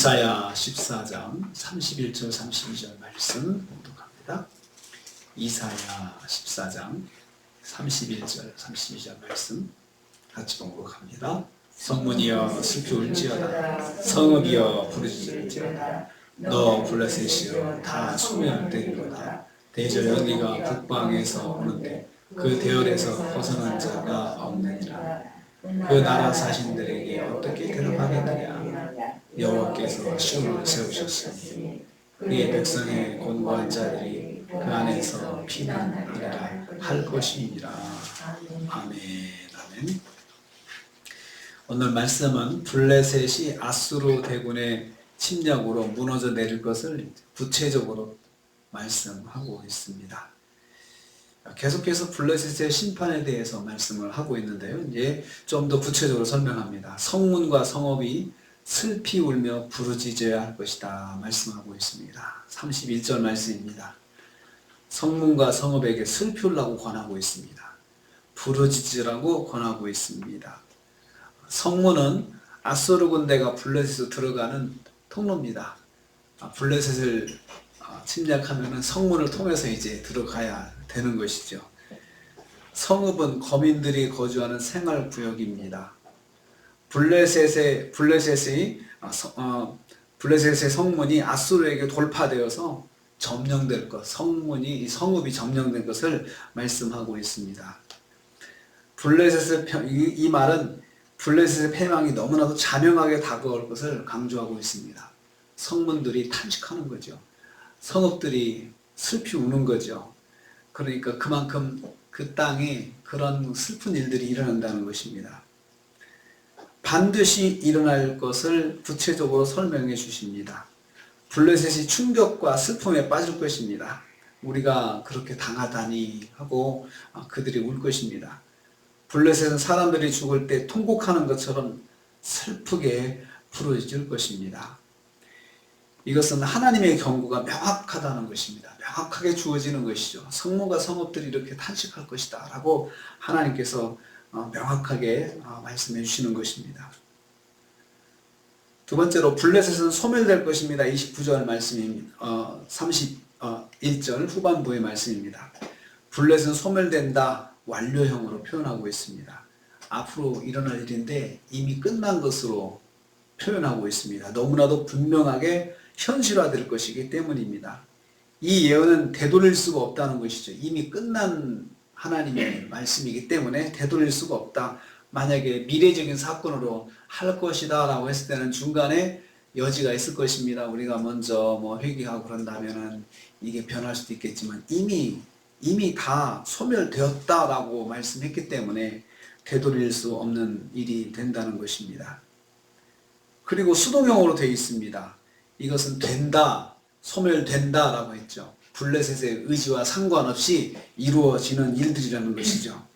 이사야 14장 31절 32절 말씀 봉독합니다. 이사야 14장 31절 32절 말씀 같이 봉독합니다. 성문이여 슬피 울지어다, 성읍이여 부르짖을지어다. 너 블레셋이여 다 소멸되리로다. 대저 연기가 북방에서 오는데 그 대열에서 벗어난 자가 없느니라. 그 나라 사신들에게 어떻게 대답하겠느냐. 여호와께서 시온을 세우셨으니 그의 백성의 곤고한 자들이 그 안에서 피난하리라 할 것이니라. 아멘. 아멘. 오늘 말씀은 블레셋이 아수르 대군의 침략으로 무너져 내릴 것을 구체적으로 말씀하고 있습니다. 계속해서 블레셋의 심판에 대해서 말씀을 하고 있는데요. 이제 좀 더 구체적으로 설명합니다. 성문과 성읍이 슬피 울며 부르짖어야 할 것이다 말씀하고 있습니다. 31절 말씀입니다. 성문과 성읍에게 슬피 울라고 권하고 있습니다. 부르짖으라고 권하고 있습니다. 성문은 아수르 군대가 블레셋으로 들어가는 통로입니다. 블레셋을 침략하면 성문을 통해서 이제 들어가야 되는 것이죠. 성읍은 거민들이 거주하는 생활구역입니다. 블레셋의 성문이 아수르에게 돌파되어서 점령될 것, 성읍이 점령된 것을 말씀하고 있습니다. 이 말은 블레셋의 패망이 너무나도 자명하게 다가올 것을 강조하고 있습니다. 성문들이 탄식하는 거죠. 성읍들이 슬피 우는 거죠. 그러니까 그만큼 그 땅에 그런 슬픈 일들이 일어난다는 것입니다. 반드시 일어날 것을 구체적으로 설명해 주십니다. 블레셋이 충격과 슬픔에 빠질 것입니다. 우리가 그렇게 당하다니 하고 그들이 울 것입니다. 블레셋은 사람들이 죽을 때 통곡하는 것처럼 슬프게 부르짖을 것입니다. 이것은 하나님의 경고가 명확하다는 것입니다. 명확하게 주어지는 것이죠. 성문과 성읍들이 이렇게 탄식할 것이다 라고 하나님께서 명확하게 말씀해 주시는 것입니다. 두 번째로 블레셋은 소멸될 것입니다. 29절 말씀입니다. 31절 후반부의 말씀입니다. 블레셋은 소멸된다, 완료형으로 표현하고 있습니다. 앞으로 일어날 일인데 이미 끝난 것으로 표현하고 있습니다. 너무나도 분명하게 현실화될 것이기 때문입니다. 이 예언은 되돌릴 수가 없다는 것이죠. 이미 끝난 하나님의 말씀이기 때문에 되돌릴 수가 없다. 만약에 미래적인 사건으로 할 것이다 라고 했을 때는 중간에 여지가 있을 것입니다. 우리가 먼저 회개하고 그런다면은 이게 변할 수도 있겠지만 이미 다 소멸되었다라고 말씀했기 때문에 되돌릴 수 없는 일이 된다는 것입니다. 그리고 수동형으로 되어 있습니다. 이것은 된다, 소멸된다 라고 했죠. 블레셋의 의지와 상관없이 이루어지는 일들이라는 것이죠.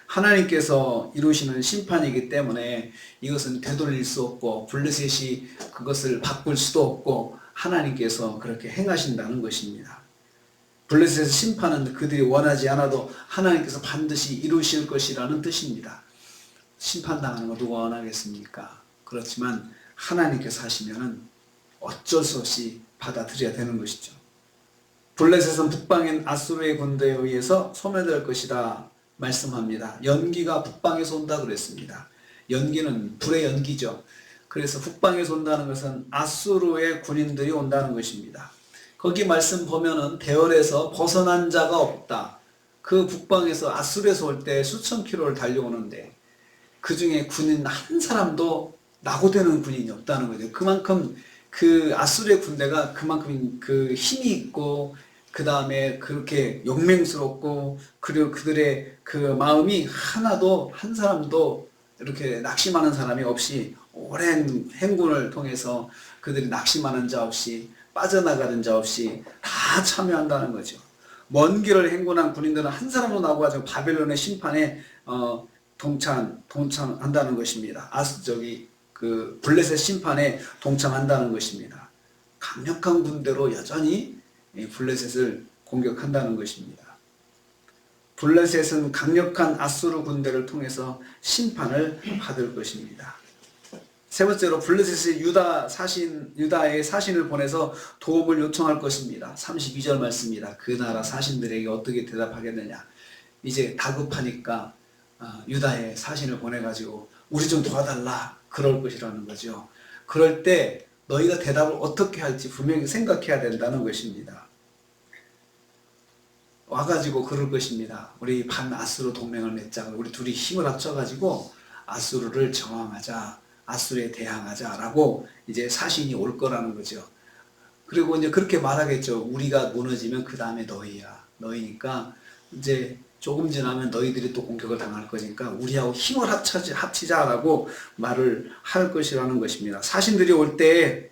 하나님께서 이루시는 심판이기 때문에 이것은 되돌릴 수 없고 블레셋이 그것을 바꿀 수도 없고 하나님께서 그렇게 행하신다는 것입니다. 블레셋의 심판은 그들이 원하지 않아도 하나님께서 반드시 이루실 것이라는 뜻입니다. 심판당하는 거 누가 원하겠습니까? 그렇지만 하나님께서 하시면은 어쩔 수 없이 받아들여야 되는 것이죠. 블레셋은 북방인 아수르의 군대에 의해서 소멸될 것이다 말씀합니다. 연기가 북방에서 온다 그랬습니다. 연기는 불의 연기죠. 그래서 북방에서 온다는 것은 아수르의 군인들이 온다는 것입니다. 거기 말씀 보면은 대열에서 벗어난 자가 없다. 그 북방에서 아수르에서 올 때 수천 킬로를 달려오는데 그 중에 군인 한 사람도 낙오되는 군인이 없다는 거죠. 그만큼 그 아수르의 군대가 그만큼 그 힘이 있고 그 다음에 그렇게 용맹스럽고 그리고 그들의 그 마음이 하나도 한 사람도 이렇게 낙심하는 사람이 없이 오랜 행군을 통해서 그들이 낙심하는 자 없이 빠져나가는 자 없이 다 참여한다는 거죠. 먼 길을 행군한 군인들은 한 사람도 나와가지고 바벨론의 심판에 동참한다는 것입니다. 그 블레셋 심판에 동참한다는 것입니다. 강력한 군대로 여전히 블레셋을 공격한다는 것입니다. 블레셋은 강력한 아수르 군대를 통해서 심판을 받을 것입니다. 세 번째로 블레셋이 유다의 사신을 보내서 도움을 요청할 것입니다. 32절 말씀입니다. 그 나라 사신들에게 어떻게 대답하겠느냐. 이제 다급하니까 유다의 사신을 보내가지고 우리 좀 도와달라 그럴 것이라는 거죠. 그럴 때 너희가 대답을 어떻게 할지 분명히 생각해야 된다는 것입니다. 와가지고 그럴 것입니다. 우리 반아수르 동맹을 맺자. 우리 둘이 힘을 합쳐가지고 아수르를 저항하자. 아수르에 대항하자라고 이제 사신이 올 거라는 거죠. 그리고 이제 그렇게 말하겠죠. 우리가 무너지면 그 다음에 너희야. 너희니까 이제 조금 지나면 너희들이 또 공격을 당할 거니까 우리하고 힘을 합치자라고 말을 할 것이라는 것입니다. 사신들이 올 때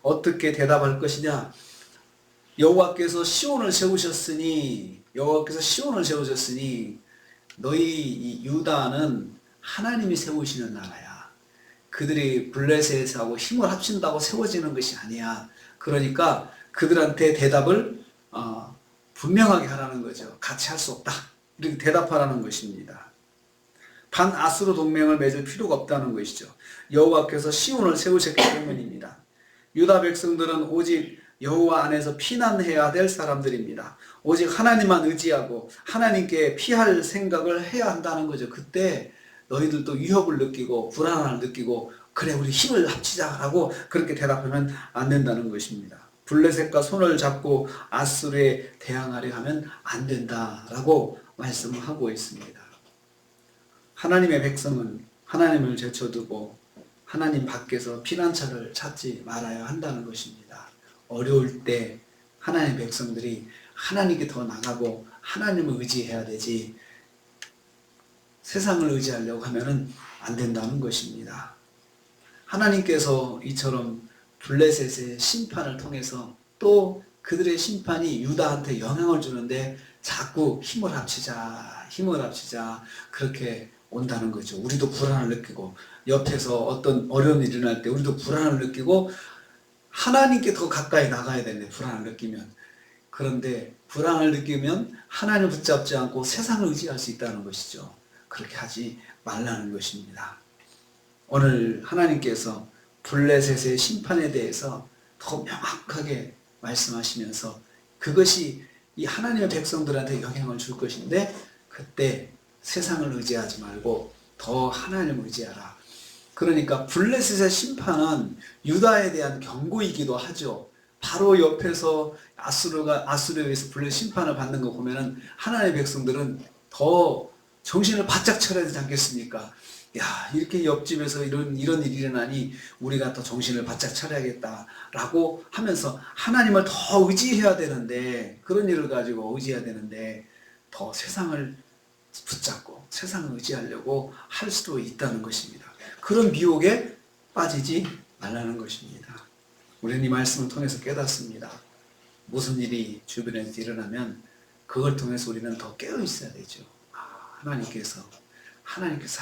어떻게 대답할 것이냐? 여호와께서 시온을 세우셨으니 너희 이 유다는 하나님이 세우시는 나라야. 그들이 블레셋하고 힘을 합친다고 세워지는 것이 아니야. 그러니까 그들한테 대답을 분명하게 하라는 거죠. 같이 할 수 없다. 이렇게 대답하라는 것입니다. 반아수르 동맹을 맺을 필요가 없다는 것이죠. 여호와께서 시온을 세우셨기 때문입니다. 유다 백성들은 오직 여호와 안에서 피난해야 될 사람들입니다. 오직 하나님만 의지하고 하나님께 피할 생각을 해야 한다는 거죠. 그때 너희들도 위협을 느끼고 불안함을 느끼고 그래 우리 힘을 합치자라고 그렇게 대답하면 안 된다는 것입니다. 블레셋과 손을 잡고 아수르에 대항하려 하면 안 된다라고 말씀을 하고 있습니다. 하나님의 백성은 하나님을 제쳐두고 하나님 밖에서 피난처를 찾지 말아야 한다는 것입니다. 어려울 때 하나님의 백성들이 하나님께 더 나가고 하나님을 의지해야 되지 세상을 의지하려고 하면은 안 된다는 것입니다. 하나님께서 이처럼 블레셋의 심판을 통해서 또 그들의 심판이 유다한테 영향을 주는데 자꾸 힘을 합치자 그렇게 온다는 거죠. 우리도 불안을 느끼고 옆에서 어떤 어려운 일이 일어날 때 우리도 불안을 느끼고 하나님께 더 가까이 나가야 되는데 불안을 느끼면 그런데 불안을 느끼면 하나님을 붙잡지 않고 세상을 의지할 수 있다는 것이죠. 그렇게 하지 말라는 것입니다. 오늘 하나님께서 블레셋의 심판에 대해서 더 명확하게 말씀하시면서 그것이 이 하나님의 백성들한테 영향을 줄 것인데 그때 세상을 의지하지 말고 더 하나님을 의지하라. 그러니까 블레셋의 심판은 유다에 대한 경고이기도 하죠. 바로 옆에서 아수르에 의해서 블레셋 심판을 받는 거 보면은 하나님의 백성들은 더 정신을 바짝 차려야 되지 않겠습니까? 야, 이렇게 옆집에서 이런 일이 일어나니 우리가 더 정신을 바짝 차려야겠다라고 하면서 하나님을 더 의지해야 되는데 그런 일을 가지고 의지해야 되는데 더 세상을 붙잡고 세상을 의지하려고 할 수도 있다는 것입니다. 그런 미혹에 빠지지 말라는 것입니다. 우리는 이 말씀을 통해서 깨닫습니다. 무슨 일이 주변에서 일어나면 그걸 통해서 우리는 더 깨어 있어야 되죠. 하나님께서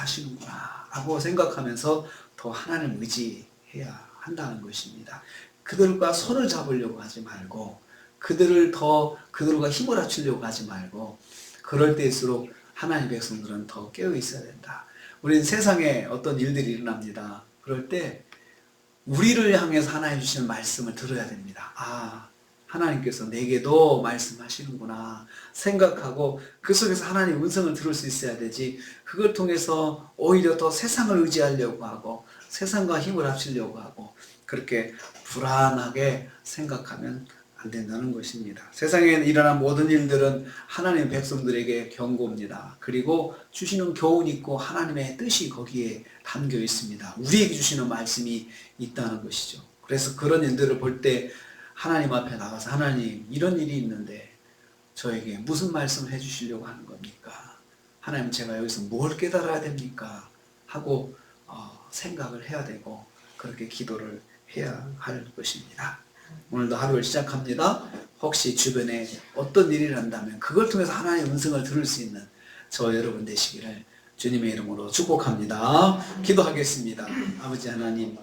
하시는구나 라고 생각하면서 더 하나님을 의지해야 한다는 것입니다. 그들과 손을 잡으려고 하지 말고 그들과 힘을 합치려고 하지 말고 그럴 때일수록 하나님의 백성들은 더 깨어 있어야 된다. 우리는 세상에 어떤 일들이 일어납니다. 그럴 때 우리를 향해서 하나님 주시는 말씀을 들어야 됩니다. 하나님께서 내게도 말씀하시는구나 생각하고 그 속에서 하나님의 음성을 들을 수 있어야 되지 그걸 통해서 오히려 더 세상을 의지하려고 하고 세상과 힘을 합치려고 하고 그렇게 불안하게 생각하면 안 된다는 것입니다. 세상에 일어난 모든 일들은 하나님의 백성들에게 경고입니다. 그리고 주시는 교훈이 있고 하나님의 뜻이 거기에 담겨 있습니다. 우리에게 주시는 말씀이 있다는 것이죠. 그래서 그런 일들을 볼 때 하나님 앞에 나가서 하나님 이런 일이 있는데 저에게 무슨 말씀을 해주시려고 하는 겁니까? 하나님 제가 여기서 뭘 깨달아야 됩니까? 하고 생각을 해야 되고 그렇게 기도를 해야 할 것입니다. 오늘도 하루를 시작합니다. 혹시 주변에 어떤 일이 난다면 그걸 통해서 하나님의 음성을 들을 수 있는 저 여러분 되시기를 주님의 이름으로 축복합니다. 기도하겠습니다. 아버지 하나님